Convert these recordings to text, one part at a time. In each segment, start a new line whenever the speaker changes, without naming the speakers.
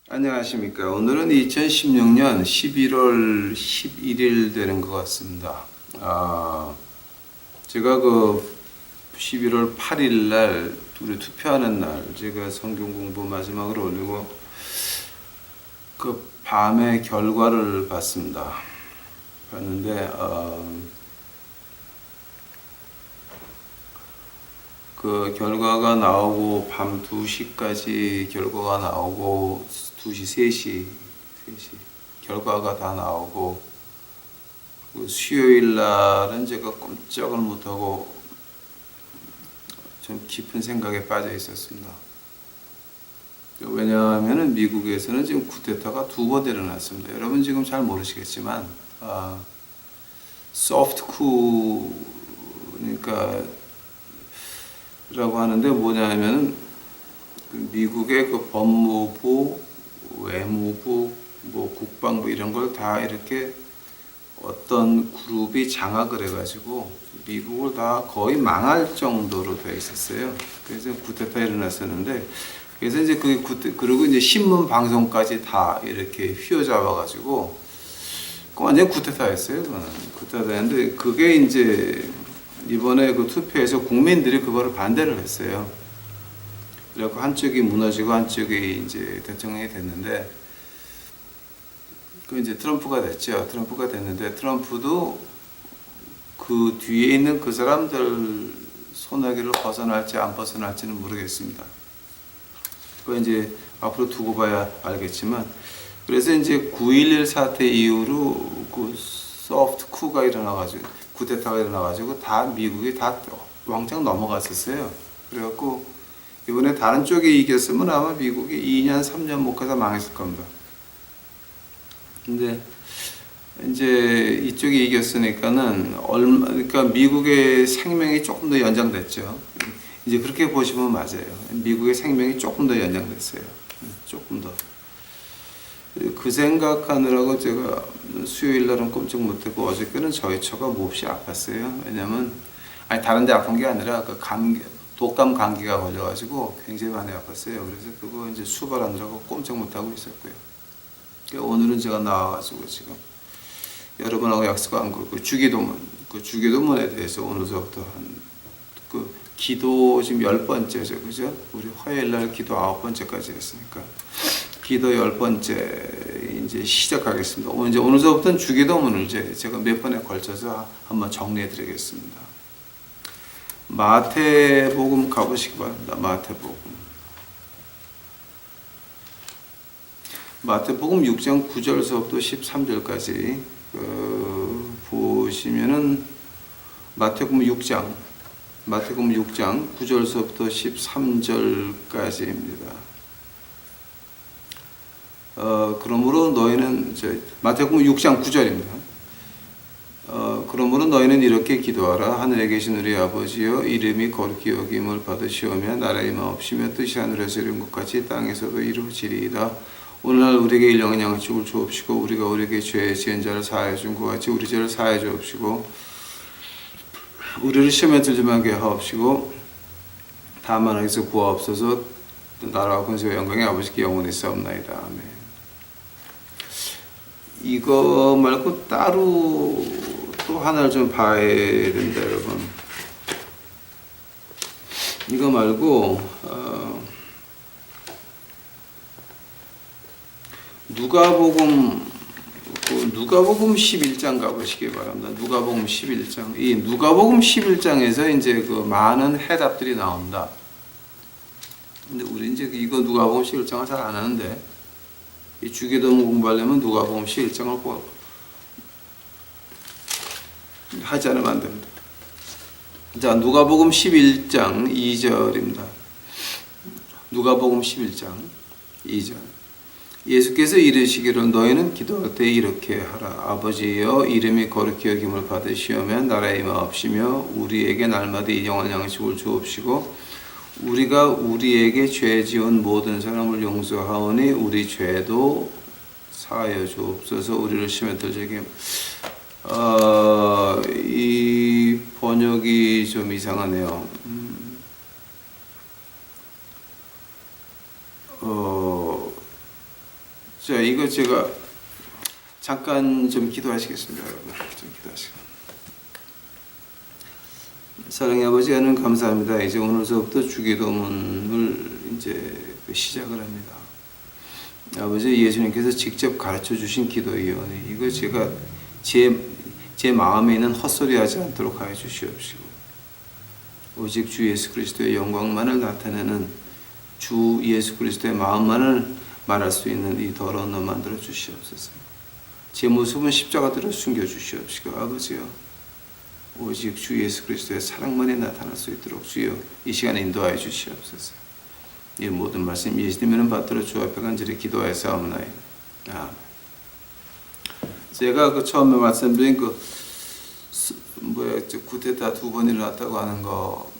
안녕하십니까. 오늘은 2016년 11월 11일 되는 것 같습니다. 제가 11월 8일 날, 우리 투표하는 날, 제가 성경 공부 마지막으로 올리고, 밤에 결과를 봤습니다. 봤는데, 그 결과가 나오고 밤 2시까지 결과가 나오고 2시, 3시 결과가 다 나오고 수요일 날은 제가 꼼짝을 못하고 좀 깊은 생각에 빠져 있었습니다. 왜냐하면 미국에서는 지금 쿠데타가 2번 일어났습니다. 여러분 지금 잘 모르시겠지만 소프트 쿠 그러니까 라고 하는데 뭐냐면은 미국의 법무부, 외무부, 국방부 이런 걸 다 이렇게 어떤 그룹이 장악을 해가지고 미국을 다 거의 망할 정도로 되어 있었어요. 그래서 쿠데타 일어났었는데 그래서 이제 그리고 이제 신문 방송까지 다 이렇게 휘어잡아가지고 완전 쿠데타였어요. 쿠데타였는데 그게 이제 이번에 투표에서 국민들이 그거를 반대를 했어요. 그래서 한쪽이 무너지고 한쪽이 이제 대통령이 됐는데, 이제 트럼프가 됐죠. 트럼프가 됐는데, 트럼프도 그 뒤에 있는 그 사람들 소나기를 벗어날지 안 벗어날지는 모르겠습니다. 그거 이제 앞으로 두고 봐야 알겠지만, 그래서 이제 9.11 사태 이후로 소프트 쿠가 일어나가지고, 쿠데타가 일어나가지고 다 미국이 다 왕창 넘어갔었어요. 그래갖고 이번에 다른 쪽이 이겼으면 아마 미국이 2년 3년 못 가서 망했을 겁니다. 근데 이제 이쪽이 이겼으니까는 그러니까 미국의 생명이 조금 더 연장됐죠. 이제 그렇게 보시면 맞아요. 미국의 생명이 조금 더 연장됐어요. 조금 더. 그 생각하느라고 제가 수요일 날은 꼼짝 못했고 어저께는 저희 처가 몹시 아팠어요. 왜냐면 다른 데 아픈 게 아니라 독감 감기가 걸려가지고 굉장히 많이 아팠어요. 그래서 그거 이제 수발하느라고 꼼짝 못하고 있었고요. 오늘은 제가 나와가지고 지금 여러분하고 약속한 주기도문, 주기도문에 대해서 오늘부터 기도 지금 10번째죠. 그죠? 우리 화요일 날 기도 9번째까지 했으니까. 기도 10번째 이제 시작하겠습니다. 오늘서부터는 주기도문을 제가 몇 번에 걸쳐서 한번 정리해 드리겠습니다. 마태복음 가보시기 바랍니다. 마태복음 6장 9절서부터 13절까지 보시면은 마태복음 6장 9절서부터 13절까지입니다. 그러므로 너희는 마태복음 6장 9절입니다. 그러므로 너희는 이렇게 기도하라. 하늘에 계신 우리 아버지여, 이름이 거룩히 여김을 받으시오며 나라의 마옵시며 뜻이 하늘에서 이룬 것 같이 땅에서도 이루어지리이다. 오늘날 우리에게 일용할 양식을 주옵시고 우리가 우리에게 죄 지은 자를 사하여 준 것 같이 우리 죄를 사하여 주옵시고 우리를 시험에 들지 말게 하옵시고 다만 하나님께서 구하옵소서. 나라와 권세와 영광이 아버지께 영원히 싸움나이다. 아멘. 이거 말고 따로 또 하나를 좀 봐야 된다, 여러분. 이거 말고 누가복음 11장 가보시기 바랍니다. 누가복음 11장. 이 누가복음 11장에서 이제 많은 해답들이 나온다. 근데 우리 이제 이거 누가복음 11장을 잘 안 하는데 이 주기도문 공부하려면 누가복음 11장을 꼭 하지 않으면 안 됩니다. 자, 누가복음 11장 2절입니다. 누가복음 11장 2절. 예수께서 이르시기를 너희는 기도할 때 이렇게 하라. 아버지여, 이름이 거룩히 여김을 받으시오며 나라의 마옵시며 우리에게 날마다 일용할 양식을 주옵시고 우리가 우리에게 죄 지은 모든 사람을 용서하오니 우리 죄도 사하여 주옵소서. 우리를 시험에 들게. 이 번역이 좀 이상하네요. 자, 이거 제가 잠깐 좀 기도하시겠습니다, 여러분. 좀 기도하시고. 사랑의 아버지 하나님 감사합니다. 이제 오늘서부터 주기도문을 이제 시작을 합니다. 아버지, 예수님께서 직접 가르쳐 주신 기도예요. 이거 제가 제 마음에 있는 헛소리 하지 않도록 하여 주시옵시고, 오직 주 예수 그리스도의 영광만을 나타내는 주 예수 그리스도의 마음만을 말할 수 있는 이 더러운 너 만들어 주시옵소서. 제 모습은 십자가대로 숨겨 주시옵시고, 아버지요, 오직 주 예수 그리스도의 사랑만이 나타날 수 있도록 주여 이 시간에 인도하여 주시옵소서. 이 모든 말씀 예수님을 받들어 주 앞에 간절히 기도하여 싸움나이다. 아멘. 제가 그 처음에 말씀드린 구테타 2번 일어났다고 하는 거,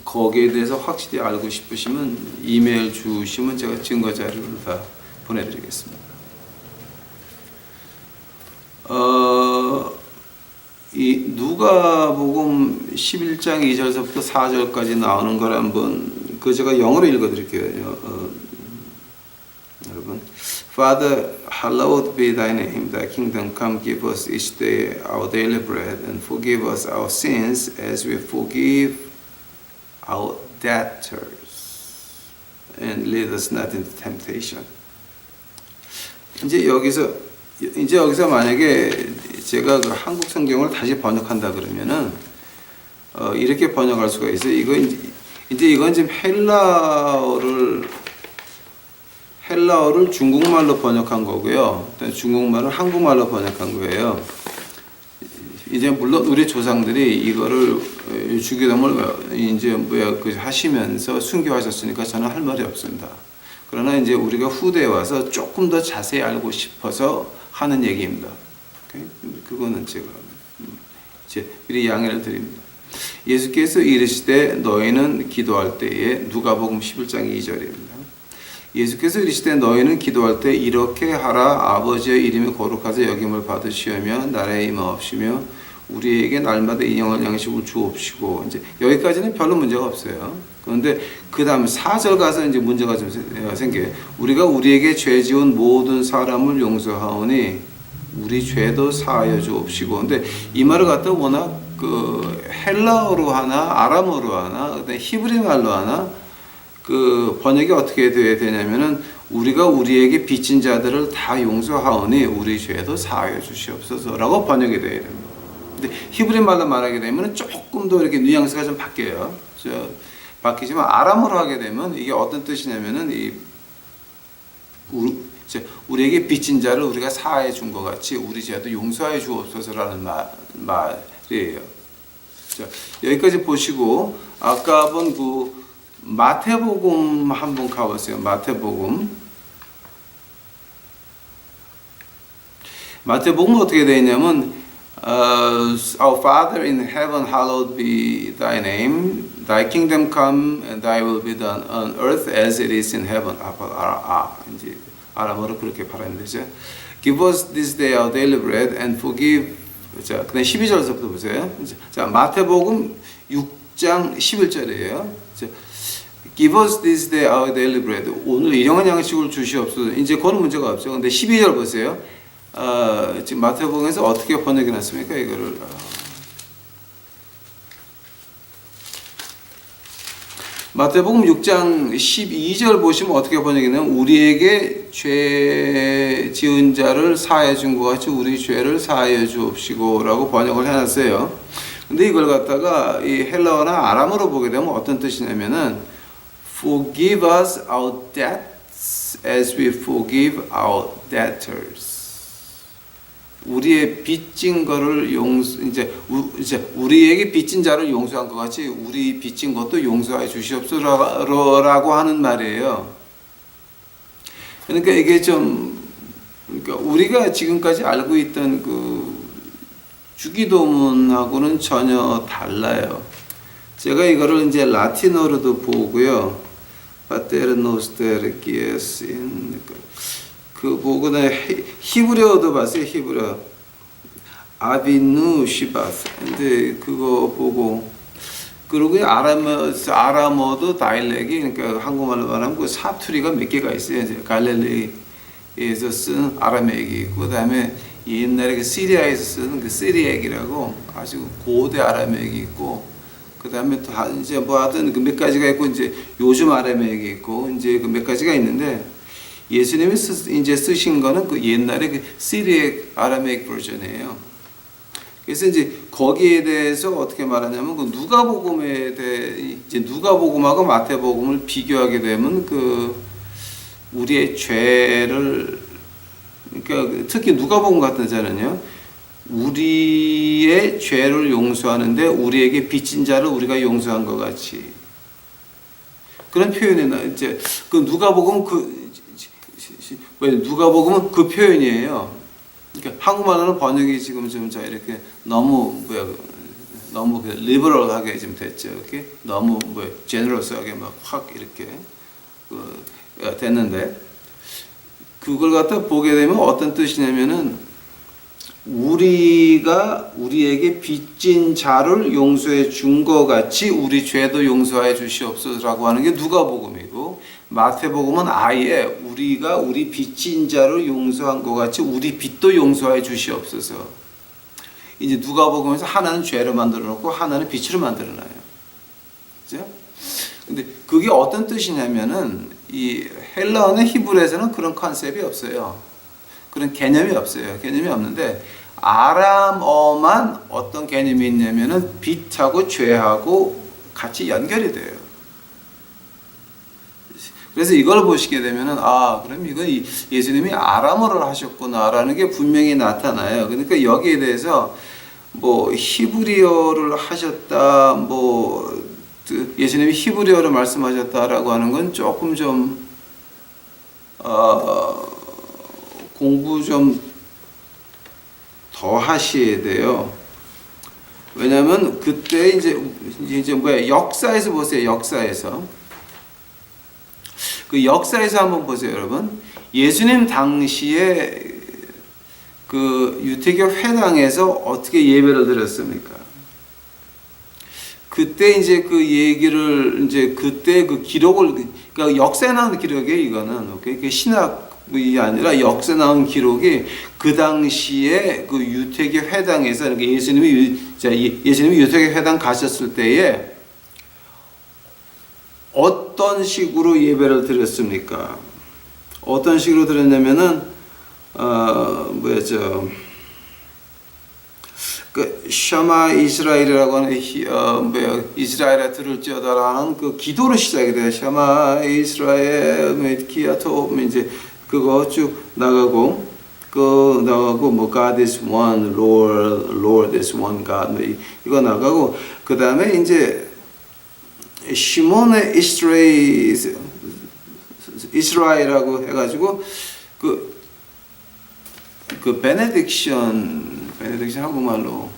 거기에 대해서 확실히 알고 싶으시면 이메일 주시면 제가 증거 자료를 다 보내드리겠습니다. 이 누가복음 11장 2절서부터 4절까지 나오는 걸 한번 제가 영어로 읽어드릴게요. 여러분, Father, hallowed be Thy name. Thy kingdom come. Give us each day our daily bread, and forgive us our sins as we forgive our debtors, and lead us not into temptation. 이제 여기서 만약에 제가 그 한국 성경을 다시 번역한다 그러면은 이렇게 번역할 수가 있어요. 이건 지금 헬라어를 중국말로 번역한 거고요. 중국말을 한국말로 번역한 거예요. 이제 물론 우리 조상들이 이거를 주기도문을 이제 하시면서 순교하셨으니까 저는 할 말이 없습니다. 그러나 이제 우리가 후대에 와서 조금 더 자세히 알고 싶어서 하는 얘기입니다. 그거는 제가 미리 양해를 드립니다. 예수께서 이르시되 너희는 기도할 때에, 누가복음 11장 2절입니다. 예수께서 이르시되 너희는 기도할 때 이렇게 하라. 아버지의 이름이 거룩하사 여김을 받으시오며 나라에 임하옵시며 우리에게 날마다 일용할 양식을 주옵시고. 이제 여기까지는 별로 문제가 없어요. 그런데 그 다음 4절 가서 이제 문제가 좀 생겨요. 우리가 우리에게 죄 지은 모든 사람을 용서하오니 우리 죄도 사하여 주옵시고. 근데 이 말을 갖다 워낙 헬라어로 하나, 아람어로 하나, 그다음에 히브리 말로 하나, 번역이 어떻게 돼야 되냐면은 우리가 우리에게 빚진 자들을 다 용서하오니 우리 죄도 사하여 주시옵소서라고 번역이 돼야 됩니다. 근데 히브리 말로 말하게 되면 조금 더 이렇게 뉘앙스가 좀 바뀌어요. 바뀌지만 아람어로 하게 되면 이게 어떤 뜻이냐면은 우리에게 빚진 자를 우리가 사하여 준 것 같이 우리 죄도 용서하여 주옵소서라는 말이에요. 자, 여기까지 보시고 아까 본 마태복음 한번 가보세요. 마태복음은 어떻게 되어 있냐면 Our Father in heaven, hallowed be Thy name. Thy kingdom come and Thy will be done on earth as it is in heaven. 이제 아람어로 그렇게 발음이 되죠. Give us this day our daily bread and forgive. 자, 그다음 12절부터 보세요. 자, 마태복음 6장 11절이에요. 자, Give us this day our daily bread. 오늘 일용할 양식을 주시옵소서. 이제 그건 문제가 없죠. 근데 12절 보세요. 지금 마태복음에서 어떻게 번역해 놨습니까? 이거를 마태복음 6장 12절 보시면 어떻게 번역했냐면 우리에게 죄 지은 자를 사하여 준 것 같이 우리 죄를 사하여 주옵시고 라고 번역을 해놨어요. 근데 이걸 갖다가 이 헬라어나 아람어로 보게 되면 어떤 뜻이냐면은 Forgive us our debts as we forgive our debtors. 우리의 빚진 거를 이제 우리에게 빚진 자를 용서한 것 같이 우리 빚진 것도 용서해 주시옵소서라고 하는 말이에요. 그러니까 이게 그러니까 우리가 지금까지 알고 있던 주기도문하고는 전혀 달라요. 제가 이거를 이제 라틴어로도 보고요. Pater noster qui es in 보고 히브리어도 봤어요. 히브리어 아비누 시바스. 근데 그거 보고 그리고 아람어도 다일렉이 그러니까 한국말로 말하면 사투리가 몇 개가 있어요. 이제 갈릴리 쓴 아라메익이 있고, 그다음에 옛날에 그 시리아에서 쓰는 그 시리액이라고 아주 고대 아라메익이 있고, 그다음에 또 이제 뭐 하든 그 몇 가지가 있고, 이제 요즘 아라메익이 있고, 이제 그 몇 가지가 있는데, 예수님이 이제 쓰신 거는 그 옛날에 그 시리액 아라메익 버전이에요. 그래서 이제 거기에 대해서 어떻게 말하냐면, 그 누가복음에 대해 이제 누가복음하고 마태복음을 비교하게 되면 그 우리의 죄를, 그러니까 특히 누가복음 같은 자는요, 우리의 죄를 용서하는데 우리에게 빚진 자를 우리가 용서한 것 같이, 그런 표현이 이제 그 누가복음 누가복음은 그 표현이에요. 그러니까 한국말로는 번역이 지금 좀 이렇게 너무 너무 리버럴하게 좀 됐죠. 이렇게 너무 제너러스하게 막 확 이렇게 됐는데, 그걸 갖다 보게 되면 어떤 뜻이냐면은, 우리가 우리에게 빚진 자를 용서해 준 것 같이 우리 죄도 용서해 주시옵소서라고 하는 게 누가복음이고, 마태복음은 아예 우리가 우리 빚진 자를 용서한 것 같이 우리 빚도 용서해 주시옵소서. 이제 누가복음에서 하나는 죄로 만들어 놓고 하나는 빚으로 만들어 놔요. 그죠? 근데 그게 어떤 뜻이냐면은, 이 헬라어나 히브리에서는 그런 컨셉이 없어요. 그런 개념이 없어요. 개념이 없는데, 아람어만 어떤 개념이 있냐면은 빚하고 죄하고 같이 연결이 돼요. 그래서 이걸 보시게 되면은, 그럼 이거 예수님이 아람어를 하셨구나라는 게 분명히 나타나요. 그러니까 여기에 대해서 뭐 히브리어를 하셨다, 예수님이 히브리어를 말씀하셨다라고 하는 건 조금 좀 공부 좀 더 하셔야 돼요. 왜냐하면 그때 이제 역사에서 보세요. 역사에서 한번 보세요, 여러분. 예수님 당시에 그 유태교 회당에서 어떻게 예배를 드렸습니까? 그때 이제 그 얘기를 그때 그 기록을, 그러니까 역사에 나온 기록이에요, 이거는. 그 신학이 아니라 역사에 나온 기록이 그 당시에 그 유태교 회당에서, 그러니까 예수님이 유태교 회당 가셨을 때에 어떤 식으로 예배를 드렸습니까? 어떤 식으로 드렸냐면은, 그 샤마 이스라엘이라고 하는 이스라엘에 들을지어다라는 그 기도로 시작이 돼요. 샤마 이스라엘 키아토, 이제 그거 쭉 나가고 God is one, Lord is one God, 이거 나가고, 그 다음에 이제 시몬의 이스라엘이라고 해가지고 그 베네딕션 한국말로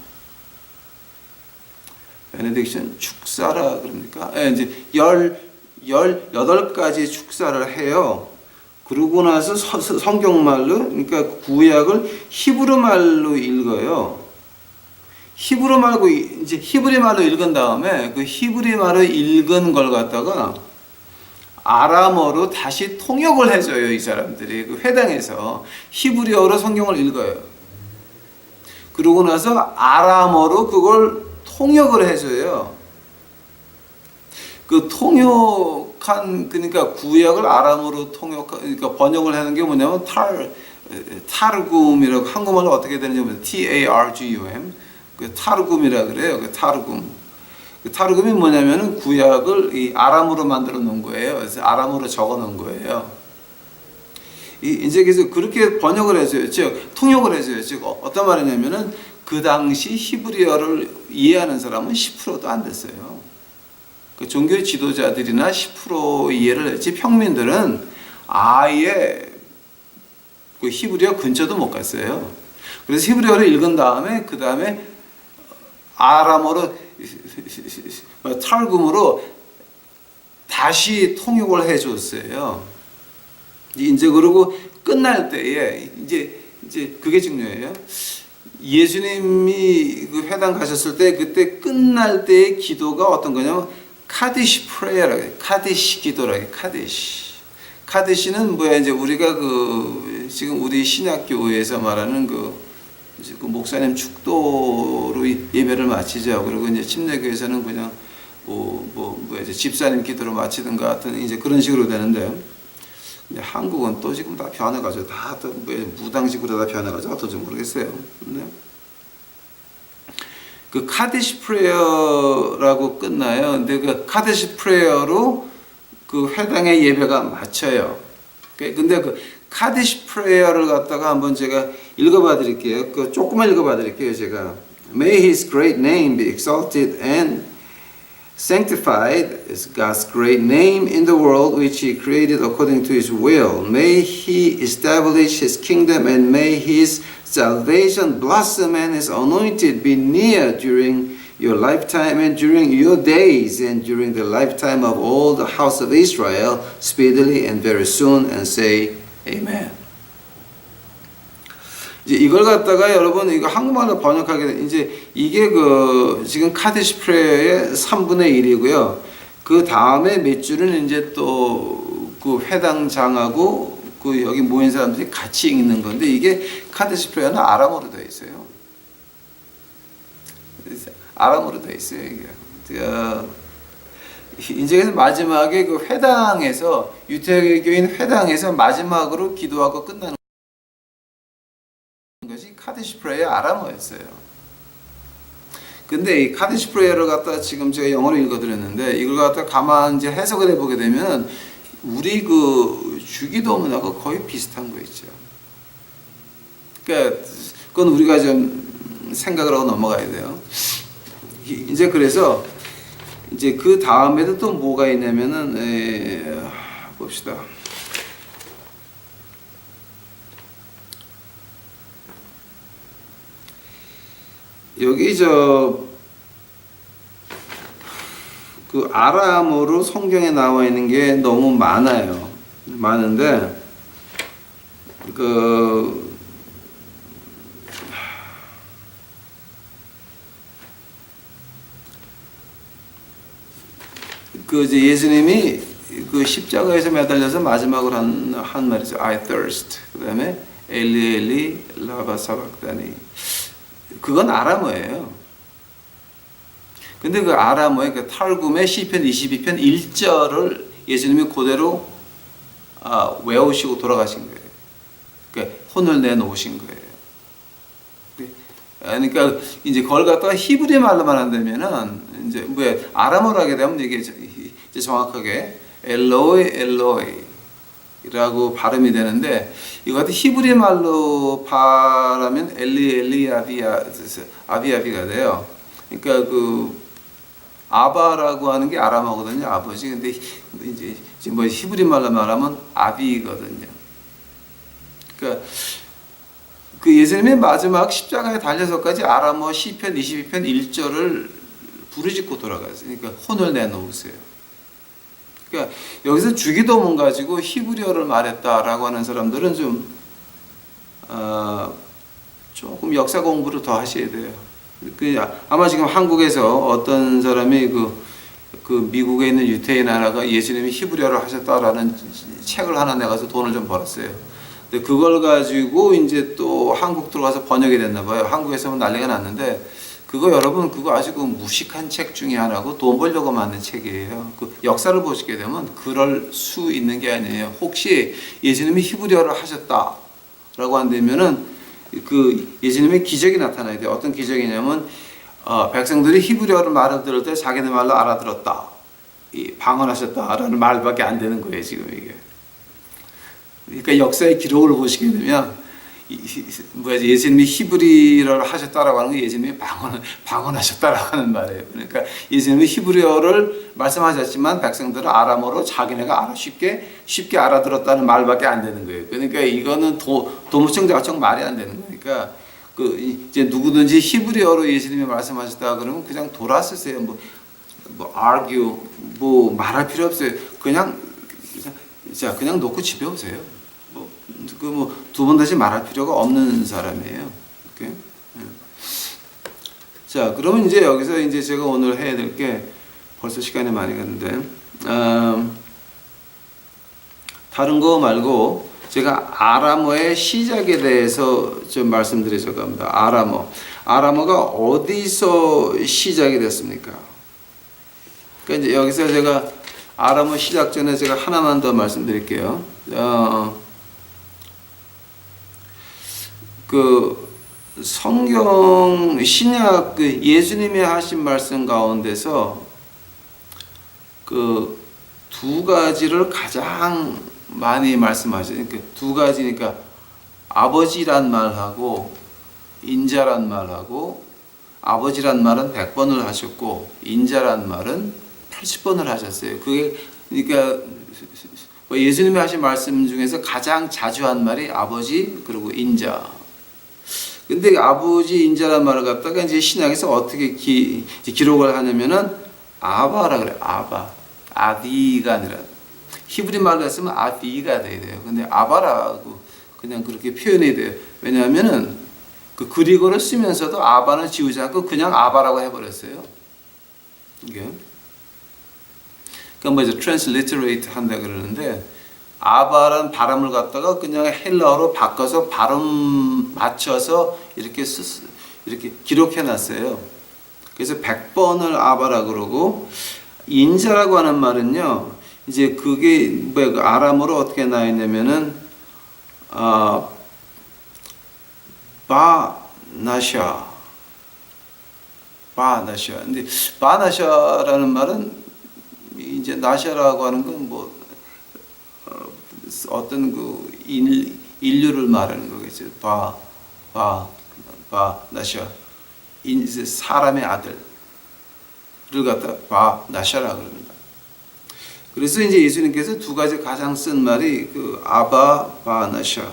베네딕션 축사라 그럽니까? 이제 18가지 축사를 해요. 그러고 나서 성경말로, 그러니까 구약을 히브리 말로 읽어요. 히브리 말로 읽은 다음에 그 히브리 말로 읽은 걸 갖다가 아람어로 다시 통역을 해줘요. 이 사람들이 그 회당에서 히브리어로 성경을 읽어요. 그러고 나서 아람어로 그걸 통역을 해줘요. 그 통역한, 그러니까 구약을 아람어로 그러니까 번역을 하는 게 뭐냐면 타르굼이라고, 한국말로 어떻게 되는지 모르겠어요. TARGUM. 그 타르굼이라 그래요. 그 타르굼. 그 타르굼이 뭐냐면은 구약을 이 아람어로 만들어 놓은 거예요. 그래서 아람어로 적어 놓은 거예요. 이제 그래서 그렇게 번역을 해줘요. 즉 통역을 해줘요. 즉 어떤 말이냐면은 그 당시 히브리어를 이해하는 사람은 10%도 안 됐어요. 그 종교 지도자들이나 10% 이해를 했지, 평민들은 아예 그 히브리어 근처도 못 갔어요. 그래서 히브리어를 읽은 다음에 그 다음에 아람어로 타르굼으로 다시 통역을 해줬어요. 이제 그러고 끝날 때에 이제 그게 중요해요. 예수님이 그 회당 가셨을 때 그때 끝날 때의 기도가 어떤 거냐면 카디시 프레이어라고 해요. 카디시 기도라고 해요. 카디시는 뭐야, 이제 우리가 그 지금 우리 신약교회에서 말하는 이제 그 목사님 축도로 예배를 마치죠. 그리고 이제 침례교회에서는 그냥 이제 집사님 기도로 마치든가 같은 이제 그런 식으로 되는데, 이제 한국은 또 지금 다 변해가지고 다 또 무당식으로 다 변해가지고 어떨지 모르겠어요. 네. 그 카디시 프레이어라고 끝나요. 근데 그 카디시 프레이어로 그 회당의 예배가 마쳐요. 근데 그 카디시 프레이어를 갖다가 한번 제가 읽어봐 드릴게요. 그 조금만 읽어봐 드릴게요. 제가 May His great name be exalted and sanctified as God's great name in the world which He created according to His will. May He establish His kingdom and may His salvation blossom and His anointed be near during your lifetime and during your days and during the lifetime of all the house of Israel speedily and very soon and say Amen. 이제 이걸 갖다가 여러분 이거 한국말로 번역하게 돼. 이제 이게 지금 카디시 프레이어의 3분의 1이고요. 그 다음에 몇 줄은 이제 또 그 회당장하고 그 여기 모인 사람들이 같이 읽는 건데, 이게 카디시 프레이어는 아람어로 되어 있어요. 아람어로 되어 있어요, 이게. 이제 그래서 마지막에 그 회당에서 유태교인 회당에서 마지막으로 기도하고 끝나는 것이 카디시 프레이어 아람어였어요. 근데 이 카디시 프레이어를 갖다 지금 제가 영어로 읽어드렸는데, 이걸 갖다 가만 이제 해석을 해보게 되면 우리 그 주기도문하고 거의 비슷한 거 있죠. 그러니까 그건 우리가 좀 생각을 하고 넘어가야 돼요. 이제 그래서 이제 그 다음에도 또 뭐가 있냐면은 봅시다. 여기 그 아람어로 성경에 나와 있는 게 너무 많아요. 많은데 이제 예수님이 그 십자가에서 매달려서 마지막으로 한 말이죠. I thirst. 그다음에 엘리 엘리 라바 사박다니. 그건 아람어예요. 근데 그 아람어의 그 탈굼의 시편 22편 1절을 예수님이 그대로 외우시고 돌아가신 거예요. 그러니까 혼을 내놓으신 거예요. 그러니까 이제 그걸 갖다가 히브리 말로만 한다면은 이제 왜 아람어로 하게 되면 이게 이제 정확하게 엘로이 엘로이라고 발음이 되는데, 이거 같은 히브리 말로 발하면 엘리 엘리 아비아비가 돼요. 그러니까 그 아바라고 하는 게 아람어거든요, 아버지. 근데 이제 뭐 히브리 말로 말하면 아비거든요. 그러니까 그 예수님의 마지막 십자가에 달려서까지 아람어 시편 22편 1절을 부르짖고 돌아갔어요. 그러니까 혼을 내놓으세요. 그러니까 여기서 주기도문 가지고 히브리어를 말했다라고 하는 사람들은 조금 역사 공부를 더 하셔야 돼요. 아마 지금 한국에서 어떤 사람이 그 미국에 있는 유태인 하나가 예수님이 히브리어를 하셨다라는 책을 하나 내가서 돈을 좀 벌었어요. 근데 그걸 가지고 이제 또 한국 들어가서 번역이 됐나 봐요. 한국에서는 난리가 났는데, 그거 여러분 그거 아주 그 무식한 책 중에 하나고 돈 벌려고 만든 책이에요. 그 역사를 보시게 되면 그럴 수 있는 게 아니에요. 혹시 예수님이 히브리어를 하셨다라고 한다면은 그 예수님의 기적이 나타나야 돼요. 어떤 기적이냐면 백성들이 히브리어를 말을 들을 때 자기네 말로 알아들었다, 방언하셨다라는 말밖에 안 되는 거예요, 지금 이게. 그러니까 역사의 기록을 보시게 되면 예수님이 히브리어를 하셨다라고 하는 게 예수님이 방언하셨다라고 하는 말이에요. 그러니까 예수님이 히브리어를 말씀하셨지만 백성들은 아람어로 자기네가 쉽게 알아들었다는 말밖에 안 되는 거예요. 그러니까 이거는 도무청자청 말이 안 되는 거니까 이제 누구든지 히브리어로 예수님이 말씀하셨다 그러면 그냥 돌아서세요. 뭐 argue 말할 필요 없어요. 그냥 놓고 집에 오세요. 두 번 다시 말할 필요가 없는 사람이에요. 이렇게. 자, 그러면 이제 여기서 이제 제가 오늘 해야 될 게 벌써 시간이 많이 갔는데, 다른 거 말고 제가 아람어의 시작에 대해서 좀 말씀드리려고 합니다. 아람어가 어디서 시작이 됐습니까? 그러니까 이제 여기서 제가 아람어 시작 전에 제가 하나만 더 말씀드릴게요. 그 성경 신약 그 예수님이 하신 말씀 가운데서 그 두 가지를 가장 많이 말씀하시는 그 두 가지니까 아버지란 말하고 인자란 말하고 아버지란 말은 100번을 하셨고 인자란 말은 80번을 하셨어요. 그게 그러니까 예수님이 하신 말씀 중에서 가장 자주 한 말이 아버지 그리고 인자. 근데 아버지 인자란 말을 갖다가 이제 신약에서 어떻게 기록을 하냐면은 아바라 그래. 아비가 아니라 히브리 말로 했으면 아비가 돼야 돼요. 근데 아바라고 그냥 그렇게 표현이 돼요. 왜냐하면은 그 그리고를 쓰면서도 아바는 지우지 않고 그냥 아바라고 해버렸어요. 이게 그러니까 뭐 이제 transliterate 한다 그러는데 아바라는 발음을 갖다가 그냥 헬라어로 바꿔서 발음 맞춰서 이렇게 기록해놨어요. 그래서 100번을 아바라 그러고 인자라고 하는 말은요. 이제 그게 뭐 아람어로 어떻게 나와 있냐면은 바나샤. 근데 바나샤라는 말은 이제 나샤라고 하는 건 뭐 어떤 그 인류를 말하는 거겠죠. 나샤. 사람의 아들을 갖다 바나샤라 그럽니다. 그래서 이제 예수님께서 두 가지 가장 쓴 말이 그 아바 바나샤.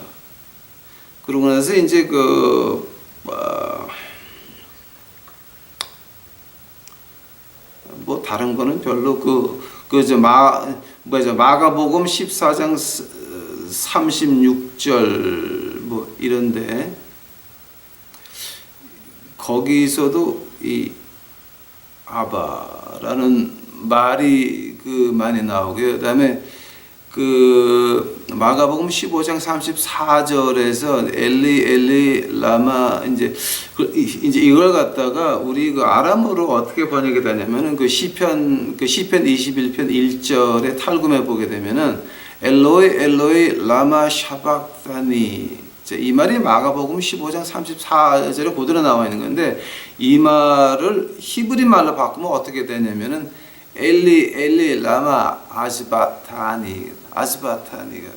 그러고 나서 이제 뭐 다른 거는 별로 마가복음 14장 36절 뭐 이런데 거기서도 이 아바라는 말이 많이 나오고요. 그다음에 그 마가복음 15장 34절에서 엘리 라마 이제 이걸 갖다가 우리 그 아람어로 어떻게 번역이 되냐면은 그 시편 21편 1절에 탈금해 보게 되면은 엘로이 라마 샤박다니 이 말이 마가복음 15장 34절에 그대로 나와 있는 건데 이 말을 히브리 말로 바꾸면 어떻게 되냐면은 엘리 라마 아즈바타니가 돼요.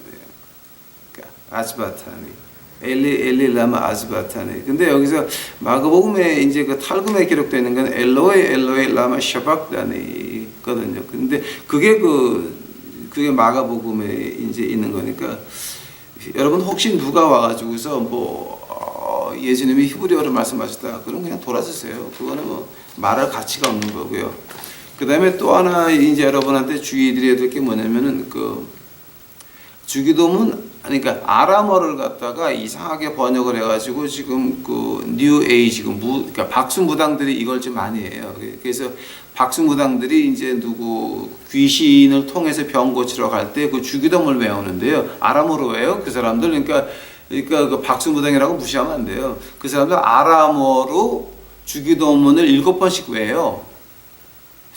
그러니까 아즈바타니. 엘리 라마 아즈바타니. 근데 여기서 마가복음에 이제 그 탈금에 기록되어 있는 건 엘로이 라마 샤박다니거든요. 근데 그게 마가복음에 이제 있는 거니까 여러분 혹시 누가 와가지고서 예수님이 히브리어로 말씀하셨다 그럼 그냥 돌아서세요. 그거는 뭐 말할 가치가 없는 거고요. 그 다음에 또 하나 이제 여러분한테 주의드려야 될 게 뭐냐면은 주기도문 그러니까 아람어를 갖다가 이상하게 번역을 해가지고 지금 뉴 에이지 그러니까 박수무당들이 이걸 좀 많이 해요. 그래서 박수무당들이 이제 귀신을 통해서 병 고치러 갈 때 그 주기도문을 외우는데요. 아람어로 외워요. 그 사람들 그러니까 그 박수무당이라고 무시하면 안 돼요. 그 사람들 아람어로 주기도문을 7번씩 외워요.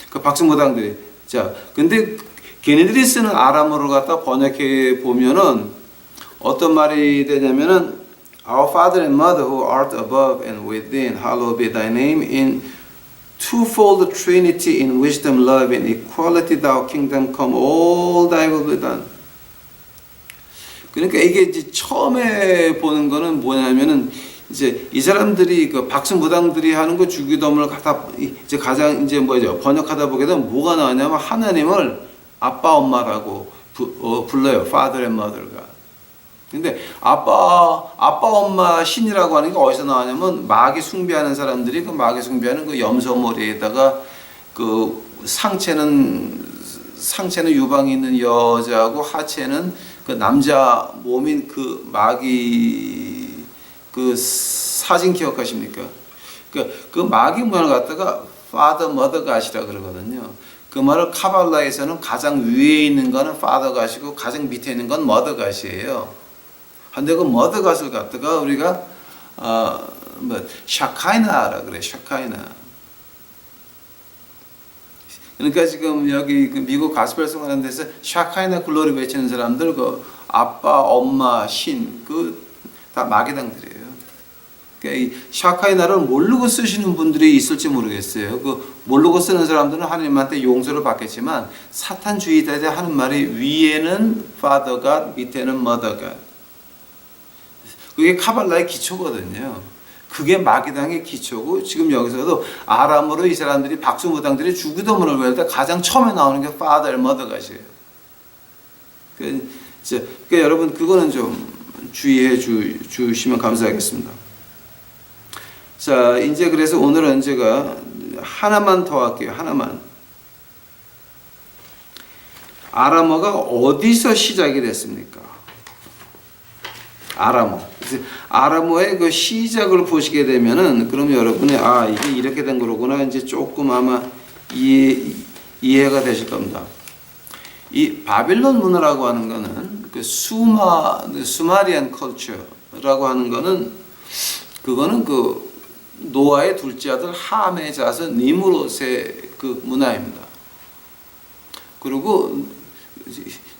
그 박수무당들이. 자, 근데 걔네들이 쓰는 아람어를 갖다 번역해 보면은 어떤 말이 되냐면은 Our Father and Mother who art above and within, hallowed be thy name. In twofold Trinity, in wisdom, love, and equality, thou kingdom come, all thy will be done. 그러니까 이게 이제 처음에 보는 거는 뭐냐면은 이제 이 사람들이 그 박수무당들이 하는 그 주기도문을 갖다 이제 가장 이제 뭐죠 번역하다 보게 되면 뭐가 나오냐면 하나님을 아빠 엄마라고 불러요. Father and Mother가. 근데 아빠 엄마 신이라고 하는 게 어디서 나오냐면 마귀 숭배하는 사람들이 그 마귀 숭배하는 그 염소 머리에다가 그 상체는 유방이 있는 여자하고 하체는 그 남자 몸인 그 마귀 그 사진 기억하십니까? 그 마귀 문을 갖다가 Father, Mother God이라 그러거든요. 그 말을 카발라에서는 가장 위에 있는 거는 Father God이고 가장 밑에 있는 건 Mother God이에요. 근데 그 mother 것을 갖다가 우리가 샤카이나라 그래, 샤카이나. 그러니까 지금 여기 그 미국 가스펠송 하는 데서 샤카이나 글로리 외치는 사람들 그 아빠, 엄마, 신 그 다 마귀당들이에요. 그러니까 이 샤카이나를 모르고 쓰시는 분들이 있을지 모르겠어요. 그 모르고 쓰는 사람들은 하나님한테 용서를 받겠지만 사탄주의자들 하는 말이 위에는 Father God, 밑에는 Mother God. 그게 카발라의 기초거든요. 그게 마귀당의 기초고 지금 여기서도 아람으로 이 사람들이 박수무당들이 주기도문을 외울 때 가장 처음에 나오는 게 Father, Mother God이에요. 그러니까 여러분 그거는 좀 주의해 주시면 감사하겠습니다. 자, 이제 그래서 오늘은 제가 하나만 더 할게요. 하나만. 아람어가 어디서 시작이 됐습니까? 아람어. 아람어의 그 시작을 보시게 되면은 그럼 여러분이 이게 이렇게 된 거로구나 이제 조금 아마 이해가 되실 겁니다. 이 바빌론 문화라고 하는 거는 그 수마리안 컬처라고 하는 거는 그거는 그 노아의 둘째 아들 함의 자손 니므롯의 그 문화입니다. 그리고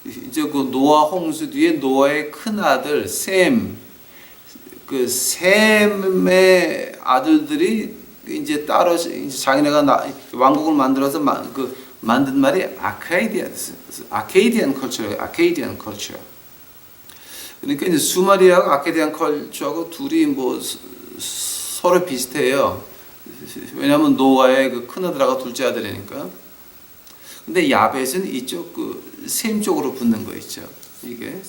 이제 그 노아 홍수 뒤에 노아의 큰 아들 그 셈의 아들들이 이제 따로 이제 자기네가 왕국을 만들어서 만든 말이 아케이디안 컬처예요. 아케이디안 컬처. 그러니까 이제 수마리아하고 아케이디안 컬처하고 둘이 뭐 서로 비슷해요. 왜냐하면 노아의 그 큰 아들하고 둘째 아들이니까. 근데 야벳은 이쪽 그 셈 쪽으로 붙는 거 있죠. 이게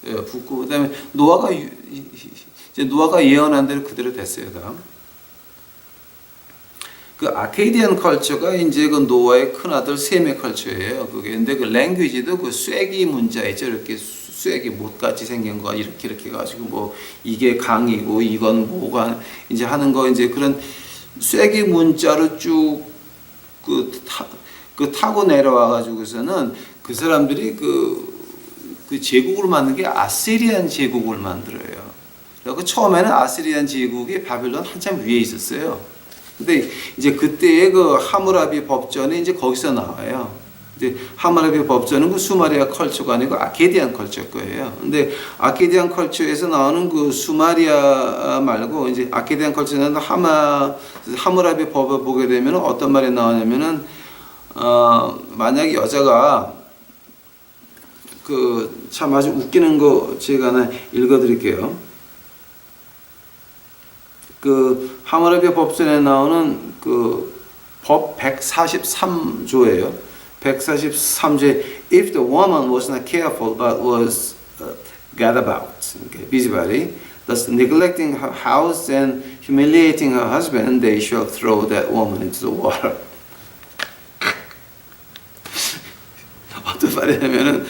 붙고 그다음에 노아가 예언한 대로 그대로 됐어요. 다음. 그 아케이디안 컬처가 이제 그 노아의 큰 아들 셈의 컬처예요. 그게 근데 그 랭귀지도 그 쐐기 문자 있죠. 이렇게 쐐기 못같이 생긴 거 이렇게 가지고 뭐 이게 강이고 이건 뭐가 이제 하는 거 이제 그런 쐐기 문자로 쭉 타고 내려와 가지고서는 그 사람들이 그 제국을 만든 게 아시리안 제국을 만들어요. 그리고 처음에는 아시리안 제국이 바빌론 한참 위에 있었어요. 근데 이제 그때의 그 하무라비 법전이 이제 거기서 나와요. 이제 하무라비 법전은 그 수마리아 컬처가 아니고 아케디안 컬처 거예요. 근데 아케디안 컬처에서 나오는 그 수마리아 말고 이제 아케디안 컬처는 하무라비 법을 보게 되면 어떤 말이 나오냐면은 만약에 여자가 그 참 아주 웃기는 거 제가 하나 읽어드릴게요. 그 하무라비 법전에 나오는 그 법 143조예요. 143조에 if the woman was not careful but was gadabout, busybody, thus neglecting her house and humiliating her husband, they shall throw that woman into the water. 어떤 말이냐면은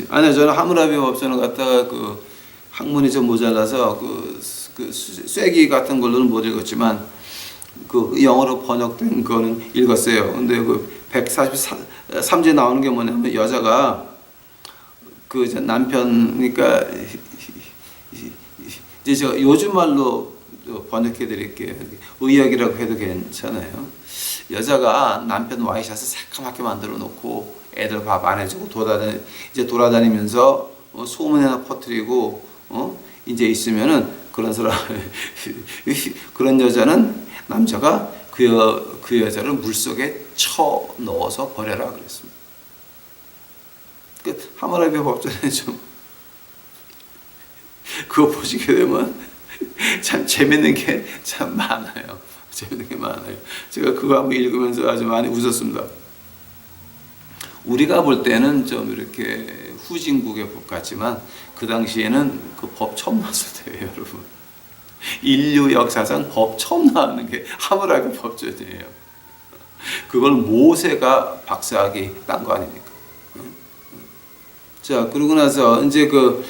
아니요 저는 하무라비 법전을 갖다가 그 학문이 좀 모자라서 그 쐐기 같은 걸로는 못 읽었지만 그 영어로 번역된 거는 읽었어요. 근데 그 143제 나오는 게 뭐냐면 여자가 그 남편 그러니까 이제 제가 요즘 말로 번역해 드릴게요. 의역이라고 해도 괜찮아요. 여자가 남편 와이샷을 새까맣게 만들어 놓고 애들 밥 안 해주고 돌아다니면서 소문이나 퍼뜨리고 이제 있으면은 그런 사람 그런 여자는 남자가 그 여자를 물속에 쳐 넣어서 버려라 그랬습니다. 그 하무라비 법전에 좀 그거 보시게 되면 참 재밌는 게 참 많아요. 재밌는 게 많아요. 제가 그거 한번 읽으면서 아주 많이 웃었습니다. 우리가 볼 때는 좀 이렇게 후진국의 법 같지만 그 당시에는 그 법 처음 나왔을 때예요, 여러분. 인류 역사상 법 처음 나오는 게 하무라비 법전이에요. 그걸 모세가 박사학위 딴 거 아닙니까? 자, 그러고 나서 이제 그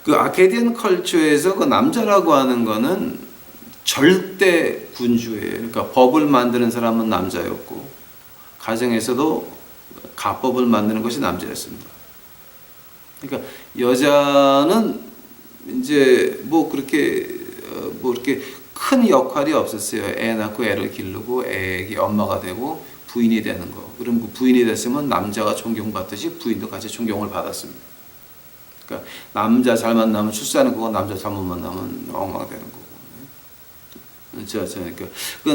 아케디안 컬처에서 그 남자라고 하는 거는 절대 군주예요. 그러니까 법을 만드는 사람은 남자였고 가정에서도 가법을 만드는 것이 남자였습니다. 그러니까 여자는 이제 뭐 그렇게 뭐 이렇게 큰 역할이 없었어요. 애 낳고 애를 기르고 애기 엄마가 되고 부인이 되는 거. 그럼 그 부인이 됐으면 남자가 존경받듯이 부인도 같이 존경을 받았습니다. 그러니까 남자 잘 만나면 출세하는 거고 남자 잘못 만나면 엉망되는 거고. 그러니까 그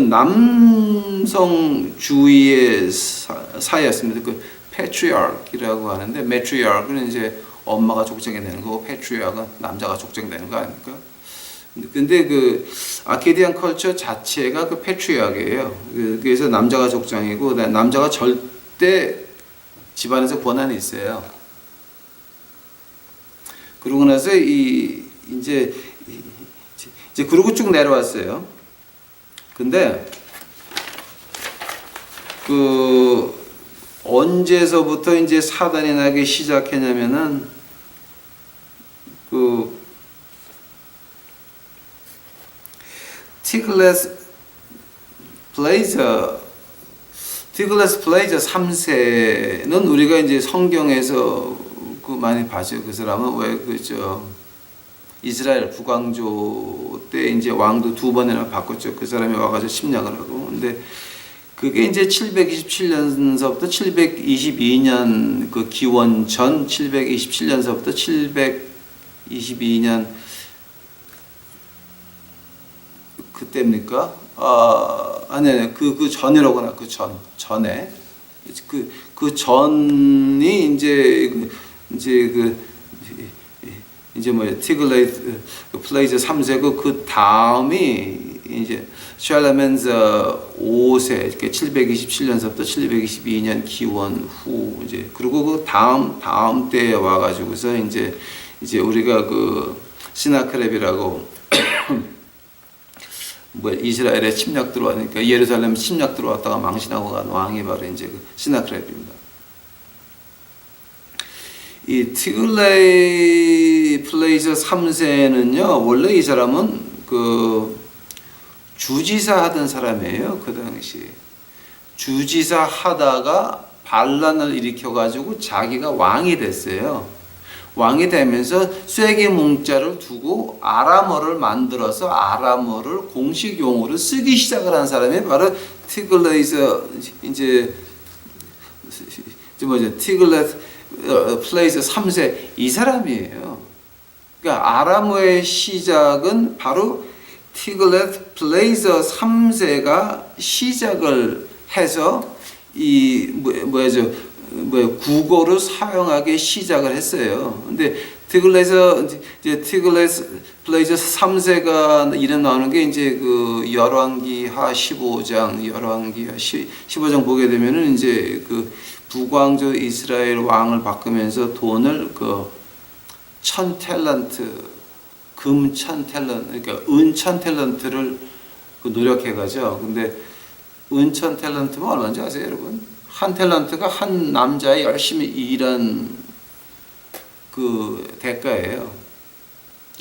남성주의의 사회였습니다. 그 패트리아르키라고 하는데 매트리아르크는 이제 엄마가 족장이 되는 거고 패트리아르크는 남자가 족장되는 거 아닙니까? 근데 그 아케디안 컬처 자체가 그 패트리아르크예요. 그래서 남자가 족장이고 남자가 절대 집안에서 권한이 있어요. 그러고 나서 이제 그러고 쭉 내려왔어요. 근데 그 언제서부터 이제 사단이 나기 시작했냐면은 그 티글라스 플레이저 3세는 우리가 이제 성경에서 그 많이 봤죠. 그 사람은 왜 이스라엘 북왕조 때 이제 왕도 2번이나 바꿨죠. 그 사람이 와가지고 침략을 하고. 근데 그게 이제 727년서부터 722년 그 기원 전 727년서부터 722년 그때입니까? 아니 그 전이라고나 그 전에 그 전이 이제 뭐야 티글레이트 3세고 그 다음이 이제 샬라멘스 5세 727년서부터 722년 기원 후 이제 그리고 그 다음 때에 와가지고서 이제 우리가 그 시나크렙이라고 뭐 이스라엘에 침략 들어왔으니까 예루살렘 침략 들어왔다가 망신하고 간 왕이 바로 이제 그 시나크렙입니다. 이 티글레이플레이저 3세는요 원래 이 사람은 그 주지사 하던 사람이에요. 그 당시 주지사 하다가 반란을 일으켜 가지고 자기가 왕이 됐어요. 왕이 되면서 쇠기 문자를 두고 아람어를 만들어서 아람어를 공식 용어로 쓰기 시작을 한 사람이 바로 티글레이저 티글레이저 3세 이 사람이에요. 그러니까 아람어의 시작은 바로 티글레이저 3세가 시작을 해서 국어를 사용하기 시작을 했어요. 근데 티글레이저 3세가 이름 나오는 게 이제 그 열왕기하 15장 보게 되면은 이제 그 북왕조 이스라엘 왕을 바꾸면서 돈을 그 1000탤런트 금 1000탤런트 그러니까 은 1000탤런트를 그 노력해가죠. 근데 은 1000탤런트면 얼마인지 아세요, 여러분? 한 탤런트가 한 남자의 열심히 일한 그 대가예요.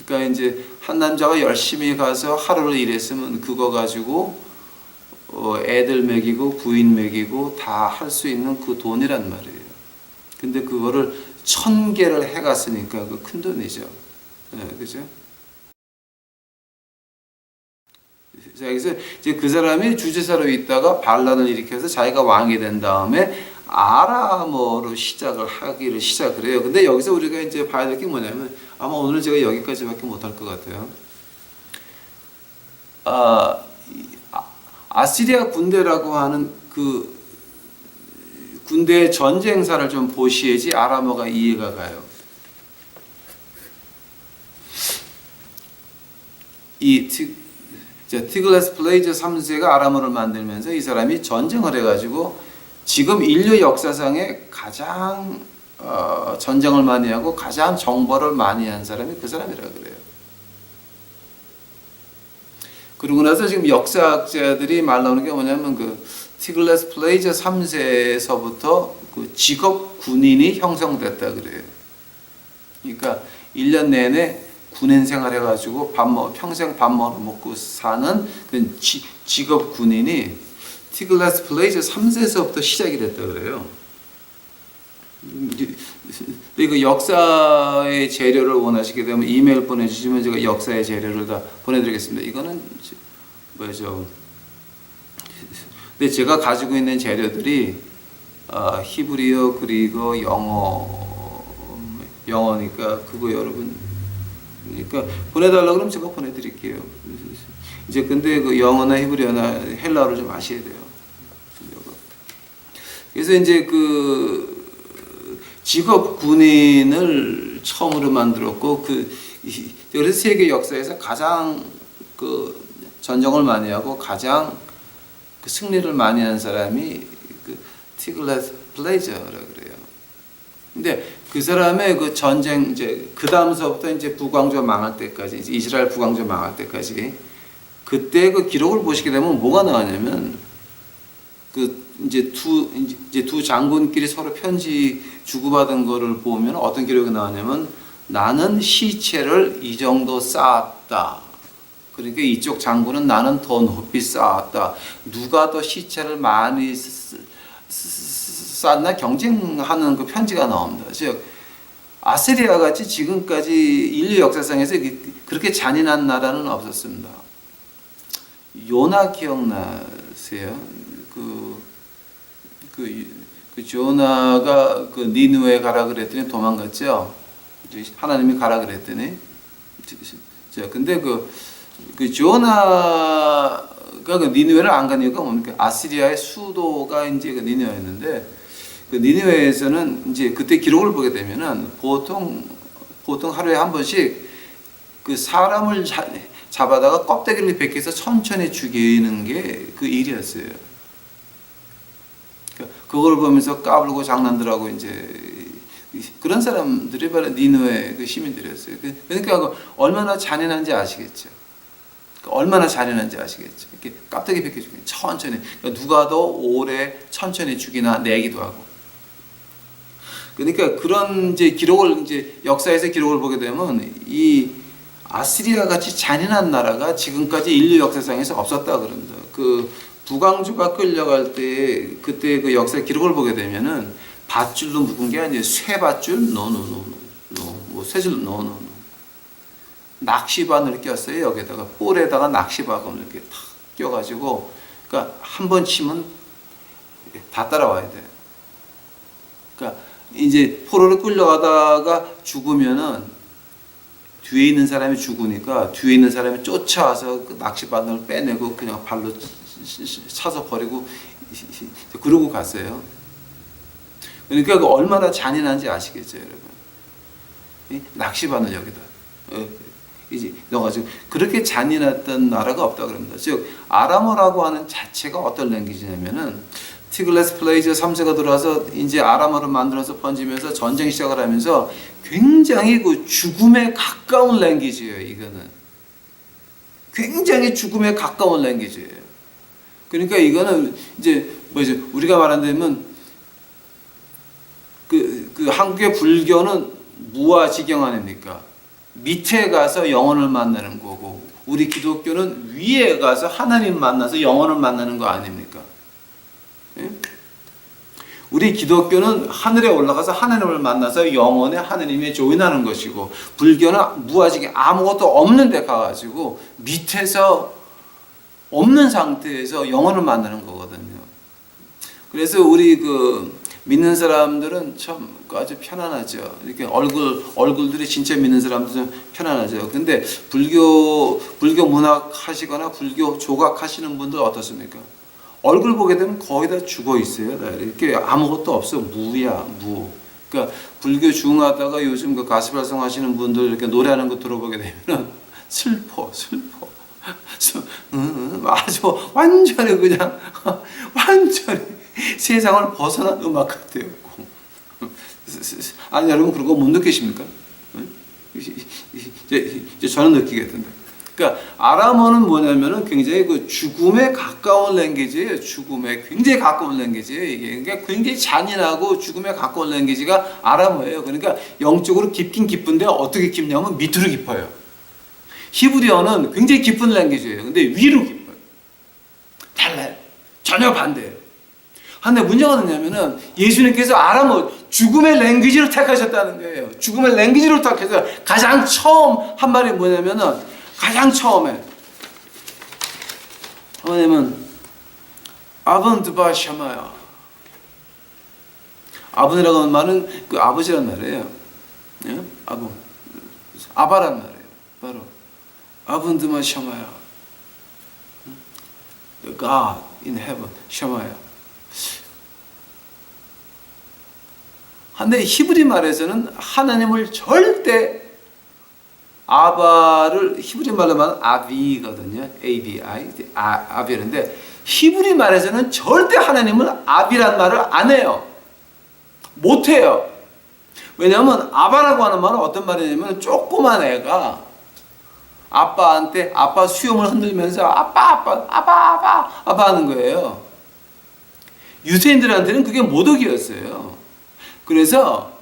그러니까 이제 한 남자가 열심히 가서 하루를 일했으면 그거 가지고 애들 먹이고 부인 먹이고 다 할 수 있는 그 돈이란 말이에요. 근데 그거를 1000개를 해갔으니까 그 큰 돈이죠. 네, 그죠? 자, 그래서 이제 그 사람이 주지사로 있다가 반란을 일으켜서 자기가 왕이 된 다음에 아람어로 하기를 시작을 해요. 근데 여기서 우리가 이제 봐야 될 게 뭐냐면 아마 오늘 제가 여기까지밖에 못할 것 같아요. 아시리아 군대라고 하는 그 군대의 전쟁사를 좀 보셔야지 아람어가 이해가 가요. 티글레스플레이저 3세가 아람어를 만들면서 이 사람이 전쟁을 해가지고 지금 인류 역사상에 가장 전쟁을 많이 하고 가장 정벌을 많이 한 사람이 그 사람이라고 그래요. 그러고 나서 지금 역사학자들이 말 나오는 게 뭐냐면 그 티글레스플레이저 3세에서부터 그 직업 군인이 형성됐다 그래요. 그러니까 1년 내내 군인 생활해가지고 평생 밥 먹고 사는 그 직업 군인이 티글레스플레이저 3세에서부터 시작이 됐다 그래요. 그 역사의 재료를 원하시게 되면 이메일 보내주시면 제가 역사의 재료를 다 보내드리겠습니다. 이거는 뭐죠? 근데 제가 가지고 있는 재료들이 히브리어, 그리고 영어니까 그거 여러분 그러니까 보내달라 그러면 제가 보내드릴게요. 이제 근데 그 영어나 히브리어나 헬라어를 좀 아셔야 돼요. 그래서 이제 그 직업 군인을 처음으로 만들었고 그래서 세계 역사에서 가장 그 전쟁을 많이 하고 가장 그 승리를 많이 한 사람이 그 티글라스 필레저라 그래요. 근데 그 사람의 그 전쟁 이제 그 다음서부터 이제 북왕조 망할 때까지 이제 이스라엘 북왕조 망할 때까지 그때 그 기록을 보시게 되면 뭐가 나왔냐면 그 이제 두 장군끼리 서로 편지 주고받은 거를 보면 어떤 기록이 나왔냐면 나는 시체를 이 정도 쌓았다. 그러니까 이쪽 장군은 나는 더 높이 쌓았다. 누가 더 시체를 많이 쌓나 경쟁하는 그 편지가 나옵니다. 즉 아시리아 같이 지금까지 인류 역사상에서 그렇게 잔인한 나라는 없었습니다. 요나 기억나세요? 그 조나가 그 니느웨 가라 그랬더니 도망갔죠. 하나님이 가라 그랬더니. 자, 근데 그 조나가 그 니느웨를 안 간 이유가 뭡니까? 아시리아의 수도가 이제 그 니느웨였는데 그 니느웨에서는 이제 그때 기록을 보게 되면은 보통 하루에 한 번씩 그 사람을 잡아다가 껍데기를 벗겨서 천천히 죽이는 게 그 일이었어요. 그걸 보면서 까불고 장난들하고 이제 그런 사람들이 바로 니느웨 그 시민들이었어요. 그러니까 얼마나 잔인한지 아시겠죠. 얼마나 잔인한지 아시겠죠. 이렇게 깍두기 벗겨 죽이는 천천히. 그러니까 누가 더 오래 천천히 죽이나 내기도 하고. 그러니까 그런 이제 기록을 이제 역사에서 기록을 보게 되면 이 아시리아 같이 잔인한 나라가 지금까지 인류 역사상에서 없었다 그럽니다. 그 북왕조가 끌려갈 때 그때 그 역사 기록을 보게 되면은 밧줄로 묶은 게 아니라 쇠밧줄 뭐 쇠줄 낚시바늘 꼈어요. 여기다가 볼에다가 낚시바늘 이렇게 탁 껴가지고 그러니까 한 번 치면 다 따라와야 돼. 그러니까 이제 포로를 끌려가다가 죽으면은 뒤에 있는 사람이 죽으니까 뒤에 있는 사람이 쫓아와서 그 낚시바늘을 빼내고 그냥 발로 차서 버리고 그러고 갔어요. 그러니까 그 얼마나 잔인한지 아시겠죠, 여러분? 낚시바늘 여기다 이제 넣어가지고 그렇게 잔인했던 나라가 없다 그럽니다. 즉 아람어라고 하는 자체가 어떤 랭귀지냐면은 티글라스 필레이저 3세가 들어와서 이제 아람어를 만들어서 번지면서 전쟁 시작을 하면서 굉장히 그 죽음에 가까운 랭귀지예요. 이거는 굉장히 죽음에 가까운 랭귀지예요. 그러니까 이거는 이제 뭐죠? 우리가 말한다면 그 한국의 불교는 무아지경 아닙니까? 밑에 가서 영혼을 만나는 거고 우리 기독교는 위에 가서 하나님 만나서 영혼을 만나는 거 아닙니까? 예? 우리 기독교는 하늘에 올라가서 하나님을 만나서 영혼의 하나님에 조인하는 것이고 불교는 무아지경 아무것도 없는 데 가가지고 밑에서 없는 상태에서 영혼을 만나는 거거든요. 그래서 우리 그 믿는 사람들은 참 아주 편안하죠. 이렇게 얼굴들이 진짜 믿는 사람들은 편안하죠. 근데 불교 문학 하시거나 불교 조각 하시는 분들 어떻습니까? 얼굴 보게 되면 거의 다 죽어 있어요. 이렇게 아무것도 없어. 무야, 무. 그러니까 불교 중하다가 요즘 그 가스펠 송 하시는 분들 이렇게 노래하는 거 들어보게 되면 슬퍼. 아주 완전히 그냥 완전히 세상을 벗어난 음악 같아요. 아니 여러분 그런 거 못 느끼십니까? 이제 저는 느끼겠던데. 그러니까 아람어는 뭐냐면은 굉장히 그 죽음에 가까운 랭귀지예요. 죽음에 굉장히 가까운 랭귀지예요. 이게 그러니까 굉장히 잔인하고 죽음에 가까운 랭귀지가 아람어예요. 그러니까 영적으로 깊긴 깊은데 어떻게 깊냐면 밑으로 깊어요. 히브리어는 굉장히 깊은 랭귀지예요. 근데 위로 깊어요. 달라요. 전혀 반대예요. 근데 문제가 뭐냐면은 예수님께서 아람어 죽음의 랭귀지를 택하셨다는 거예요. 죽음의 랭귀지를 택해서 가장 처음 한 말이 뭐냐면은 가장 처음에 뭐냐면 아븐드바 샤마야. 아븐이라고 하는 말은 그 아버지란 말이에요. 예? 아바란 말이에요. 바로 아븐드마 샤마야. The God in heaven 샤마야. 근데 히브리 말에서는 하나님을 절대 아바를 히브리 말로 말하면 아비거든요. ABI 아비인데 히브리 말에서는 절대 하나님을 아비란 말을 안 해요. 못 해요. 왜냐하면 아바라고 하는 말은 어떤 말이냐면 조그만 애가 아빠한테 아빠 수염을 흔들면서 아빠 하는 거예요. 유대인들한테는 그게 모독이었어요. 그래서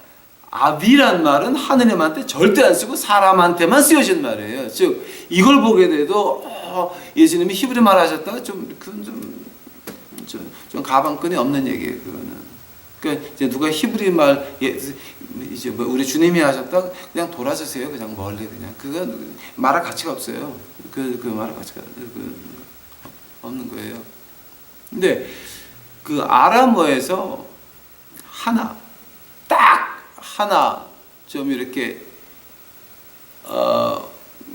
아비란 말은 하느님한테 절대 안 쓰고 사람한테만 쓰여진 말이에요. 즉 이걸 보게 돼도 예수님이 히브리 말 하셨다 좀 가방끈이 없는 얘기예요. 그거는. 그러니까 이제 누가 히브리 말 이제 뭐 우리 주님이 하셨다 그냥 돌아서세요. 그냥 멀리 그냥 그건 말할 가치가 없어요. 그 말할 가치가 없는 거예요. 근데 그 아람어에서 딱 하나 좀 이렇게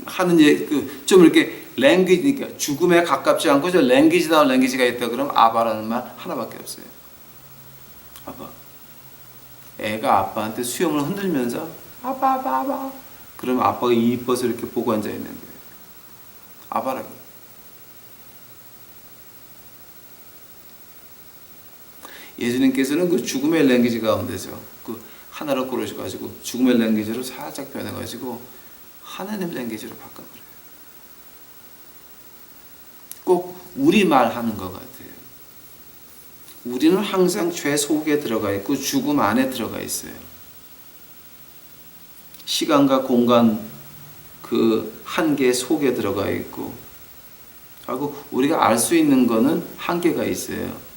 하는 좀 이렇게 랭귀지니까 죽음에 가깝지 않고 저 랭귀지다운 랭귀지가 있다 그러면 아바라는 말 하나밖에 없어요. 아빠. 애가 아빠한테 수염을 흔들면서 아빠. 그러면 아빠가 이뻐서 이렇게 보고 앉아 있는 거예요. 아바라고. 예수님께서는 그 죽음의 랭귀지 가운데서 그 하나로 고르셔가지고 죽음의 랭귀지로 살짝 변해가지고 하나님 랭귀지로 바꿔버려요. 꼭 우리말 하는 것 같아요. 우리는 항상 죄 속에 들어가 있고 죽음 안에 들어가 있어요. 시간과 공간 그 한계 속에 들어가 있고 하고 우리가 알 수 있는 거는 한계가 있어요.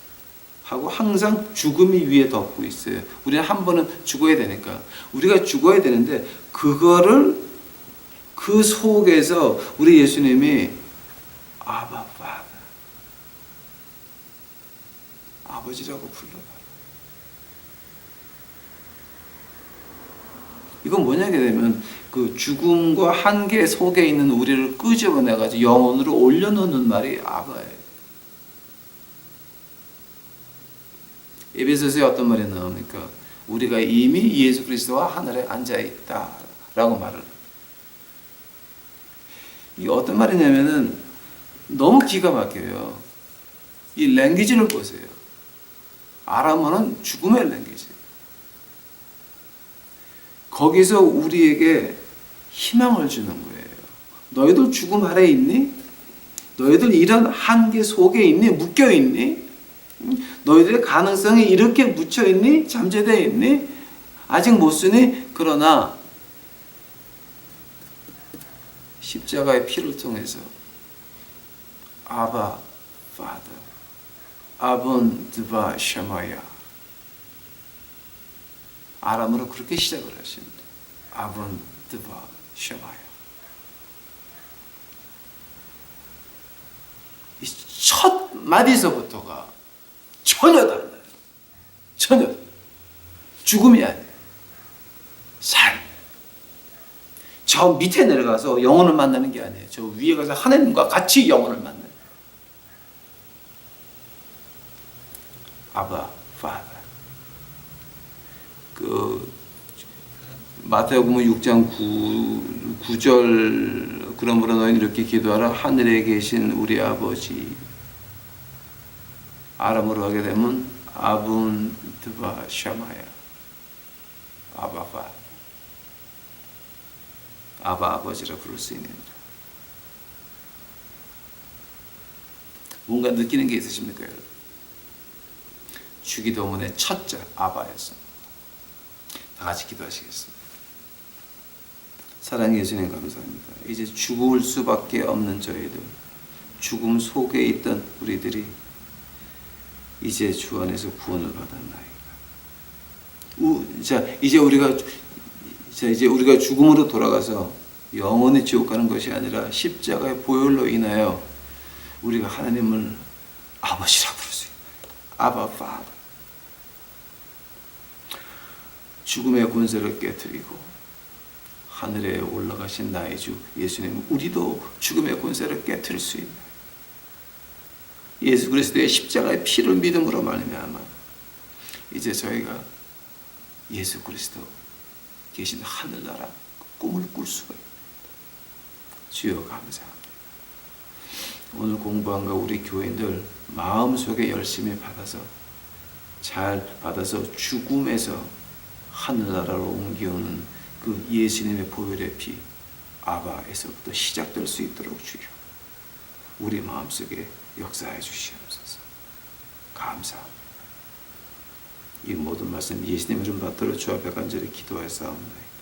하고 항상 죽음이 위에 덮고 있어요. 우리는 한 번은 죽어야 되니까. 우리가 죽어야 되는데 그거를 그 속에서 우리 예수님이 아바 파더 아버지라고 불러봐요. 이건 뭐냐게 되면 그 죽음과 한계 속에 있는 우리를 끄집어내가지고 영혼으로 올려놓는 말이 아바예요. 에베소서에 어떤 말이 나옵니까? 우리가 이미 예수 그리스도와 하늘에 앉아있다라고 말을 해요. 이게 어떤 말이냐면은 너무 기가 막혀요. 이 랭귀지를 보세요. 아람어는 죽음의 랭귀지. 거기서 우리에게 희망을 주는 거예요. 너희들 죽음 아래에 있니? 너희들 이런 한계 속에 있니? 묶여 있니? 너희들의 가능성이 이렇게 묻혀 있니? 잠재되어 있니? 아직 못 쓰니? 그러나 십자가의 피를 통해서 아바 파더 아본 드바 샤마야 아람으로 그렇게 시작을 하십니다. 아본 드바 샤마야. 이 첫 마디서부터가 전혀 달라요. 전혀 죽음이 아니에요. 삶. 저 밑에 내려가서 영혼을 만나는 게 아니에요. 저 위에 가서 하나님과 같이 영혼을 만나요. 아바 파더. 그 마태복음 6장 9절 그러므로 너희는 이렇게 기도하라. 하늘에 계신 우리 아버지. 아람어로 하게 되면 아분 드바 샤마야. 아바 파더. 아바 아버지라 부를 수 있는 뭔가 느끼는 게 있으십니까 여러분? 주기도문의 첫째 아바였습니다. 다 같이 기도하시겠습니다. 사랑해 예수님 감사합니다. 이제 죽을 수밖에 없는 저희들, 죽음 속에 있던 우리들이 이제 주 안에서 구원을 받았나이까. 자, 이제 우리가 죽음으로 돌아가서 영원히 지옥 가는 것이 아니라 십자가의 보혈로 인하여 우리가 하나님을 아버지라 부를 수 있는 아바 파더. 죽음의 권세를 깨뜨리고 하늘에 올라가신 나의 주 예수님, 우리도 죽음의 권세를 깨뜨릴 수 있는 예수 그리스도의 십자가의 피를 믿음으로 말미암아 이제 저희가 예수 그리스도 계신 하늘나라 꿈을 꿀 수가 있습니다. 주여 감사합니다. 오늘 공부한 거 우리 교인들 마음속에 열심히 받아서 잘 받아서 죽음에서 하늘나라로 옮겨오는 그 예수님의 보혈의 피 아바에서부터 시작될 수 있도록 주여 우리 마음속에 역사해 주시옵소서. 감사합니다. 이 모든 말씀 예수님 이름 받들어 주 앞에 간절히 기도하였사옵나이다.